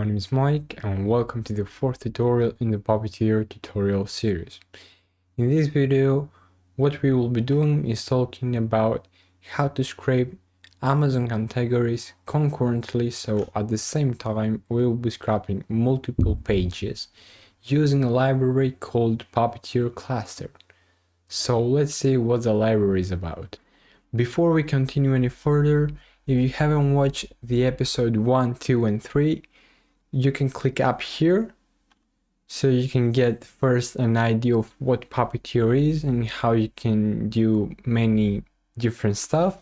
my name is Mike and welcome to the fourth tutorial in the Puppeteer tutorial series. In this video, what we will be doing is talking about how to scrape Amazon categories concurrently, so at the same time we will be scraping multiple pages using a library called Puppeteer-cluster. So let's see what the library is about. Before we continue any further, if you haven't watched the episode 1, 2 and 3, you can click up here so you can get first an idea of what Puppeteer is and how you can do many different stuff,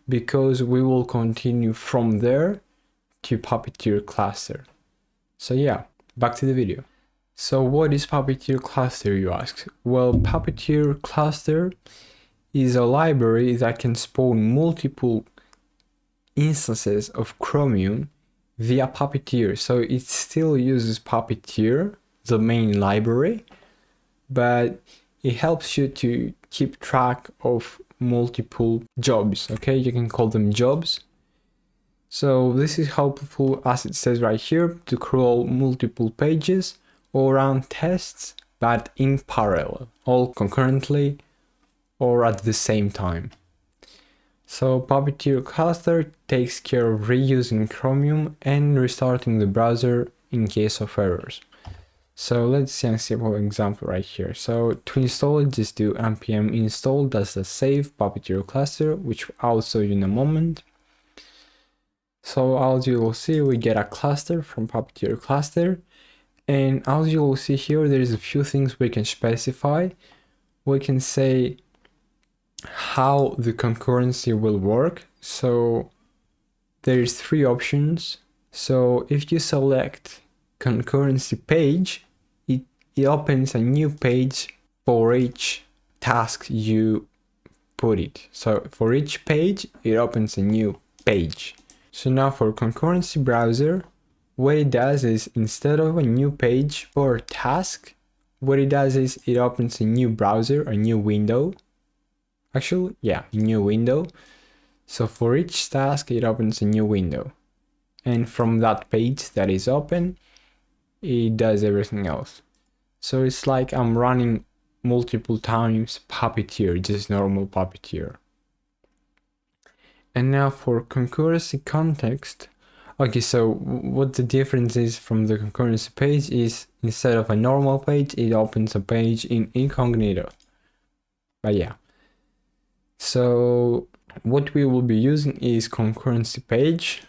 because we will continue from there to Puppeteer-cluster. So yeah, back to the video. So what is Puppeteer-cluster, you ask? Well, Puppeteer-cluster is a library that can spawn multiple instances of Chromium via Puppeteer. So it still uses Puppeteer, the main library, but it helps you to keep track of multiple jobs. Okay, you can call them jobs. So this is helpful, as it says right here, to crawl multiple pages or run tests, but in parallel, all concurrently or at the same time. So Puppeteer-cluster takes care of reusing Chromium and restarting the browser in case of errors. So let's see a simple example right here. So to install it, just do npm install save Puppeteer-cluster, which I'll show you in a moment. So as you will see, we get a cluster from Puppeteer-cluster, and as you will see here, there's a few things we can specify. We can say how the concurrency will work. So there's three options. So if you select concurrency page, it opens a new page for each task you put it. So for each page, it opens a new page. So now for concurrency browser, what it does is, instead of a new page or task, what it does is it opens a new browser, a new window. Actually, yeah, a new window. So for each task, it opens a new window. And from that page that is open, it does everything else. So it's like I'm running multiple times Puppeteer, just normal Puppeteer. And now for concurrency context. Okay, so what the difference is from the concurrency page is, instead of a normal page, it opens a page in incognito. But yeah. So what we will be using is concurrency page.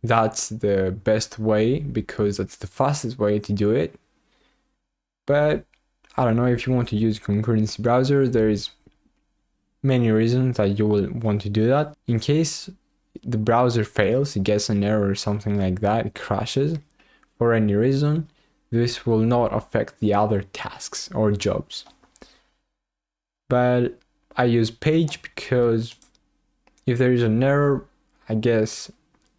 That's the best way because that's the fastest way to do it. But I don't know, if you want to use concurrency browser, there is many reasons that you will want to do that. In case the browser fails, it gets an error or something like that, it crashes for any reason, this will not affect the other tasks or jobs. But I use page because if there is an error, I guess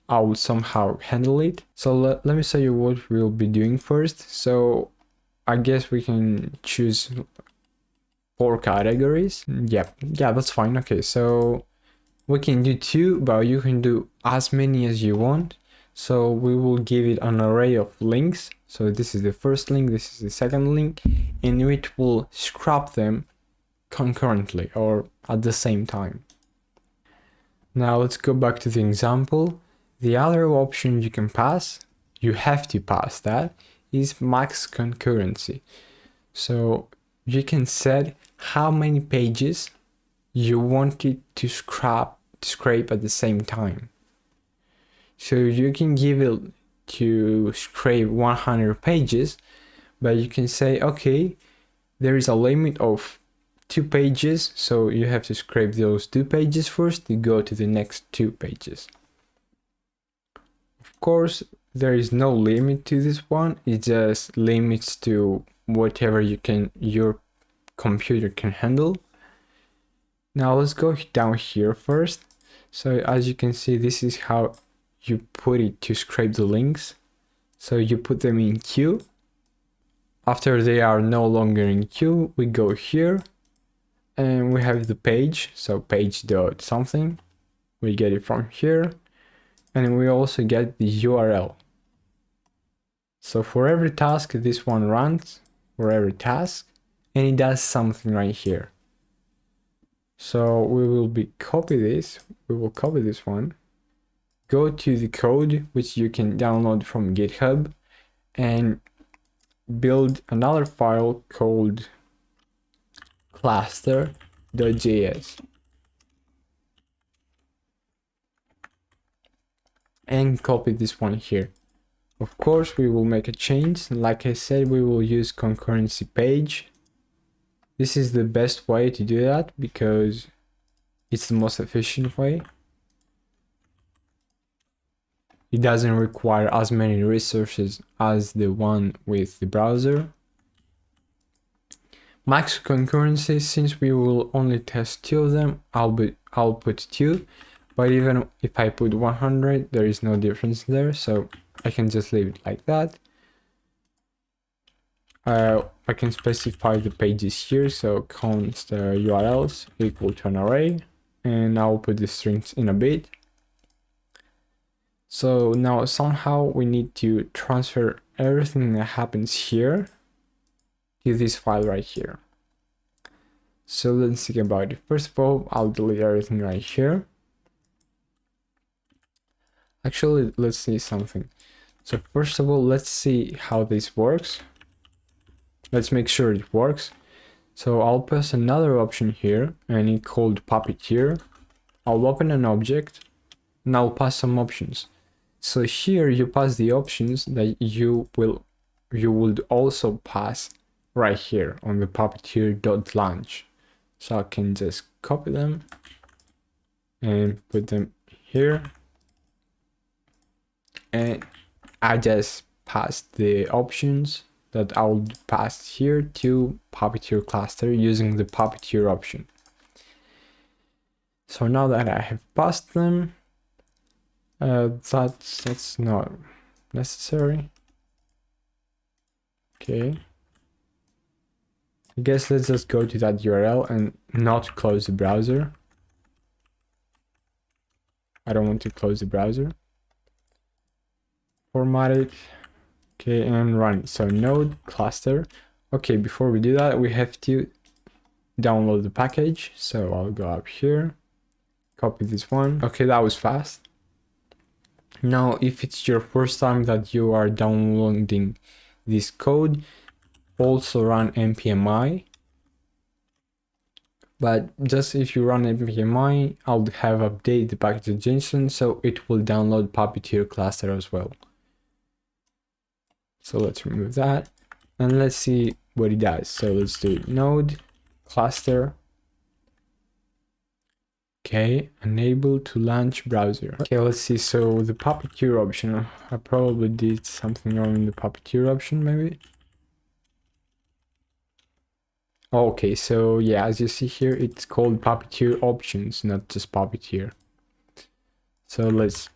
I will somehow handle it. So let me show you what we'll be doing first. So I guess we can choose 4 categories. Yeah, that's fine. Okay, so we can do 2, but you can do as many as you want. So we will give it an array of links. So this is the first link, this is the second link, and it will scrap them concurrently or at the same time. Now let's go back to the example. The other option you can pass, you have to pass that, is max concurrency. So you can set how many pages you want it to scrape at the same time. So you can give it to scrape 100 pages, but you can say, okay, there is a limit of 2 pages, so you have to scrape those 2 pages first to go to the next 2 pages. Of course, there is no limit to this one, it just limits to whatever your computer can handle. Now let's go down here first. So as you can see, this is how you put it to scrape the links. So you put them in queue. After they are no longer in queue, we go here and we have the page, so page dot something, we get it from here, and we also get the URL. So for every task, this one runs for every task, and it does something right here. So we will copy this one, go to the code, which you can download from GitHub, and build another file called cluster.js. And copy this one here. Of course, we will make a change. Like I said, we will use concurrency page. This is the best way to do that because it's the most efficient way. It doesn't require as many resources as the one with the browser. Max concurrency, since we will only test 2 of them, I'll put 2. But even if I put 100, there is no difference there, so I can just leave it like that. I can specify the pages here, so const URLs equal to an array, and I'll put the strings in a bit. So now somehow we need to transfer everything that happens here to this file right here. So let's think about it. First of all, I'll delete everything right here. Actually, let's see something. So first of all, let's see how this works. Let's make sure it works. So I'll press another option here, and it's called Puppeteer. I'll open an object, and I'll pass some options. So here you pass the options that you would also pass right here on the puppeteer.launch. So I can just copy them and put them here. And I just passed the options that I'll pass here to Puppeteer cluster using the Puppeteer option. So now that I have passed them, that's not necessary. Okay. I guess let's just go to that URL and not close the browser. I don't want to close the browser. Format it. Okay, and run. So node cluster. Okay, before we do that, we have to download the package. So I'll go up here, copy this one. Okay, that was fast. Now, if it's your first time that you are downloading this code, also run npmi. But just if you run npmi, I'll have update the package.json, so it will download Puppeteer cluster as well. So let's remove that, and let's see what it does. So let's do node cluster. Okay, enable to launch browser. Okay, let's see. So the Puppeteer option, I probably did something wrong in the Puppeteer option, maybe. Okay, so yeah, as you see here, it's called Puppeteer options, not just Puppeteer. So let's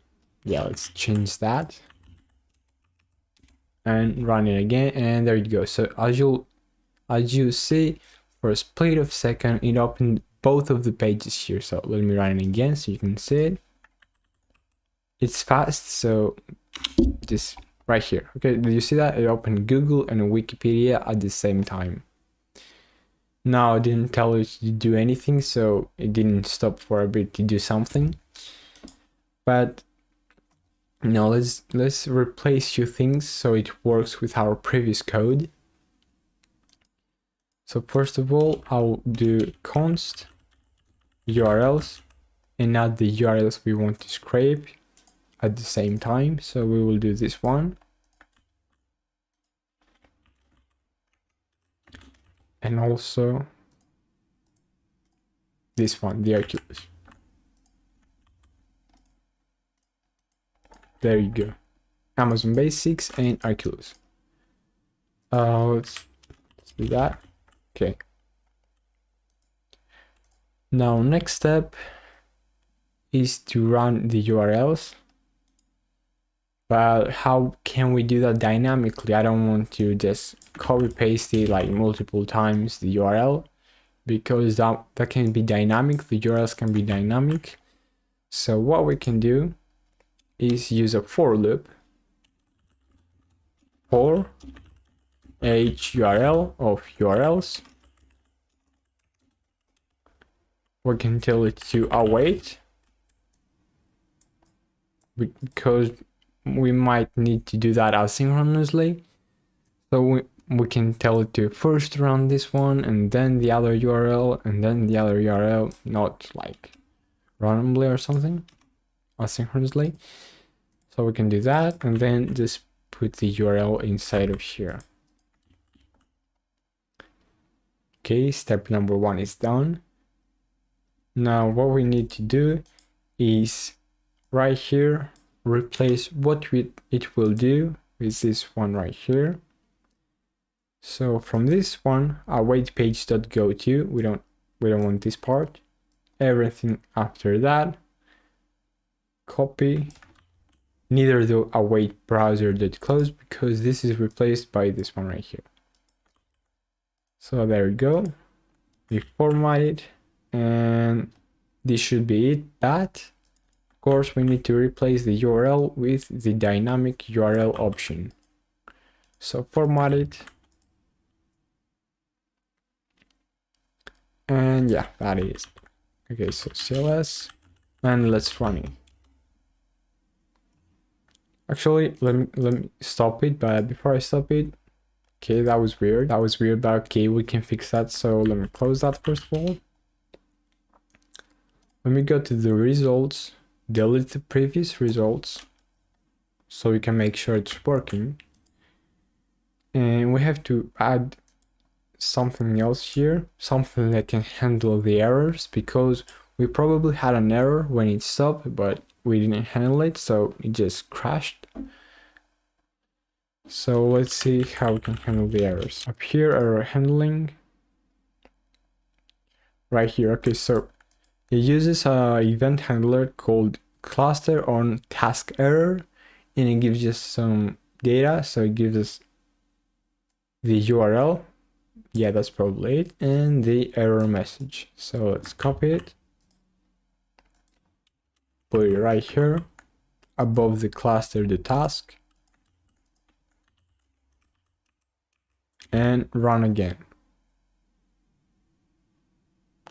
change that and run it again, and there you go. So as you see, for a split of a second, it opened both of the pages here. So let me run it again so you can see it. It's fast, so just right here. Okay, did you see that? It opened Google and Wikipedia at the same time. Now I didn't tell it to do anything, so it didn't stop for a bit to do something. But now let's replace few things so it works with our previous code. So first of all, I'll do const URLs and add the URLs we want to scrape at the same time. So we will do this one. And also this one, the Oculus. There you go. Amazon Basics and Oculus. Let's do that. Okay. Now next step is to run the URLs. But how can we do that dynamically? I don't want to just copy paste it like multiple times the URL, because that can be dynamic. The URLs can be dynamic. So what we can do is use a for loop. for each URL of URLs. We can tell it to await, because we might need to do that asynchronously. So we can tell it to first run this one and then the other URL and then the other URL, not like randomly or something, asynchronously. So we can do that and then just put the URL inside of here. Okay, step number 1 is done. Now what we need to do is right here replace what it will do with this one right here. So from this one, await page.goto, we don't want this part. Everything after that, copy. Neither do await browser.close, because this is replaced by this one right here. So there we go. We format it, and this should be it. But of course, we need to replace the URL with the dynamic URL option. So format it. And yeah, that is. Okay, so CLS, and let's run it. Actually, let me stop it, but before I stop it, okay, that was weird, but okay, we can fix that. So let me close that first of all. Let me go to the results, delete the previous results, so we can make sure it's working. And we have to add something else here, something that can handle the errors, because we probably had an error when it stopped, but we didn't handle it, so it just crashed. So let's see how we can handle the errors. Up here, error handling. Right here, okay, so it uses an event handler called cluster on task error, and it gives us some data. So it gives us the URL, yeah, that's probably it, and the error message. So let's copy it, put it right here above the cluster, the task, and run again.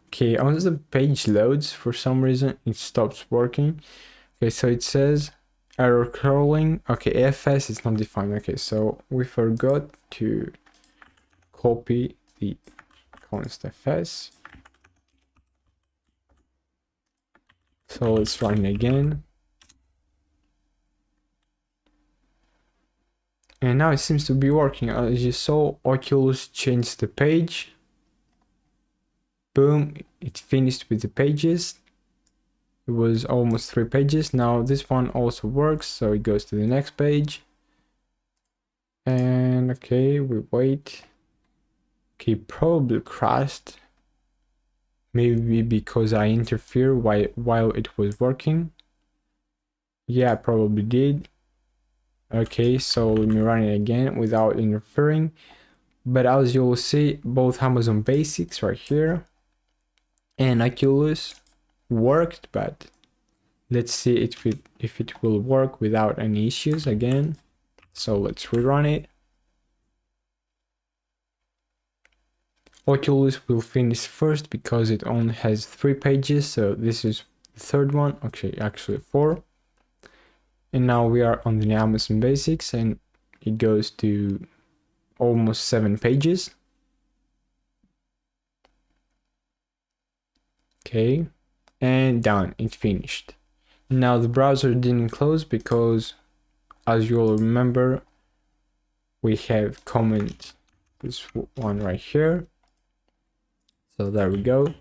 Okay, once the page loads, for some reason it stops working. Okay, so it says error crawling. Okay, FS is not defined. Okay, so we forgot to copy the const fs. So let's run again. And now it seems to be working. As you saw, Oculus changed the page. Boom, it finished with the pages. It was almost 3 pages. Now this one also works, so it goes to the next page. And okay, we wait. Okay, probably crashed. Maybe because I interfered while it was working. Yeah, probably did. Okay, so let me run it again without interfering. But as you will see, both Amazon Basics right here and Oculus worked, but let's see if it will work without any issues again. So let's rerun it. Oculus will finish first because it only has 3 pages, so this is the third one. Okay, actually 4. And now we are on the Amazon Basics, and it goes to almost 7 pages. Okay, and done, it finished. Now the browser didn't close because, as you'll remember, we have comment this one right here. So there we go.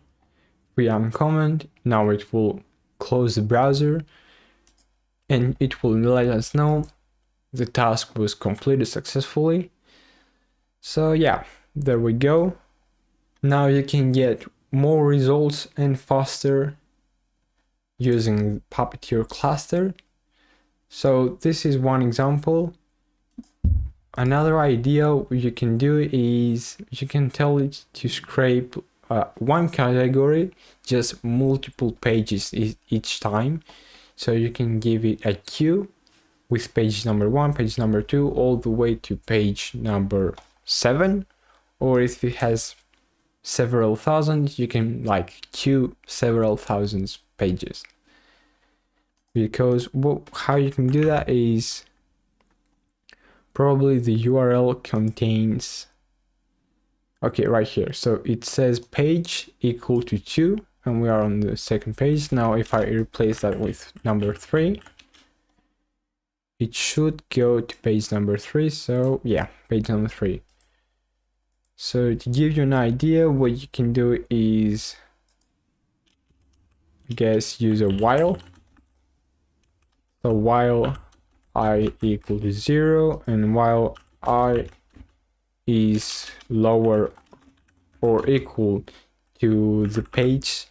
We uncomment. Now it will close the browser, and it will let us know the task was completed successfully. So yeah, there we go. Now you can get more results and faster using Puppeteer cluster. So this is one example. Another idea you can do is you can tell it to scrape one category, just multiple pages each time. So you can give it a queue, with page number 1, page number 2, all the way to page number 7. Or if it has several thousand, you can like queue several thousands pages. Because how you can do that is probably the URL contains, okay, right here. So it says page equal to 2, and we are on the second page. Now if I replace that with number 3, it should go to page number 3. So yeah, page number 3. So to give you an idea, what you can do is, I guess, use a while. So while I equal to 0, and while I is lower or equal to the page,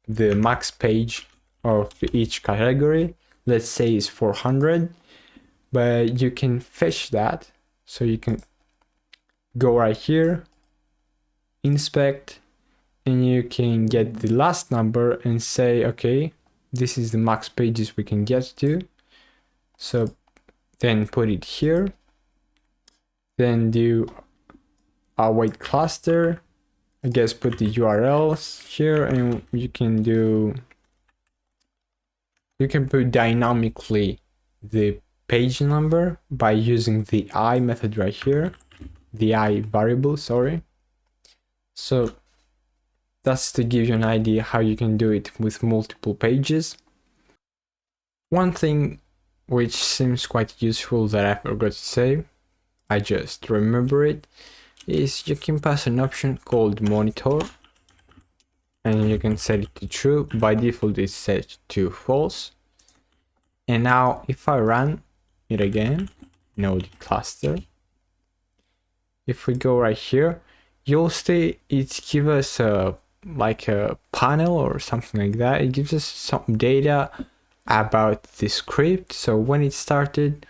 the max page of each category, let's say is 400, but you can fetch that. So you can go right here, inspect, and you can get the last number and say, okay, this is the max pages we can get to. So then put it here, then do await cluster, I guess put the URLs here, and you can put dynamically the page number by using the I method right here, the I variable, sorry. So that's to give you an idea how you can do it with multiple pages. One thing which seems quite useful that I forgot to say, I just remember it, is you can pass an option called monitor, and you can set it to true. By default it's set to false. And now if I run it again, Nodejs cluster, if we go right here, you'll see it gives us like a panel or something like that. It gives us some data about the script. So when it started,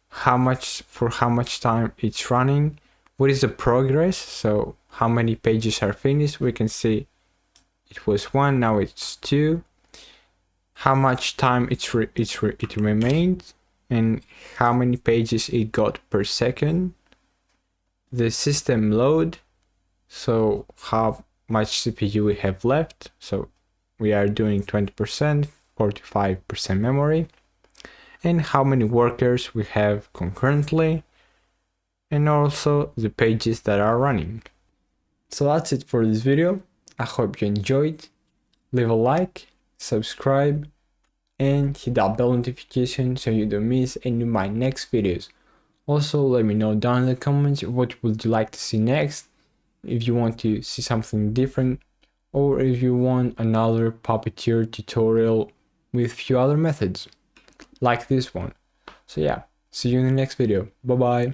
for how much time it's running, what is the progress, so how many pages are finished. We can see it was 1, now it's 2, how much time it remained, and how many pages it got per second. The system load, so how much CPU we have left. So we are doing 20%, 45% memory, and how many workers we have concurrently, and also the pages that are running. So that's it for this video. I hope you enjoyed. Leave a like, subscribe, and hit that bell notification so you don't miss any of my next videos. Also, let me know down in the comments what would you like to see next, if you want to see something different, or if you want another Puppeteer tutorial with few other methods like this one. So yeah, see you in the next video. Bye bye.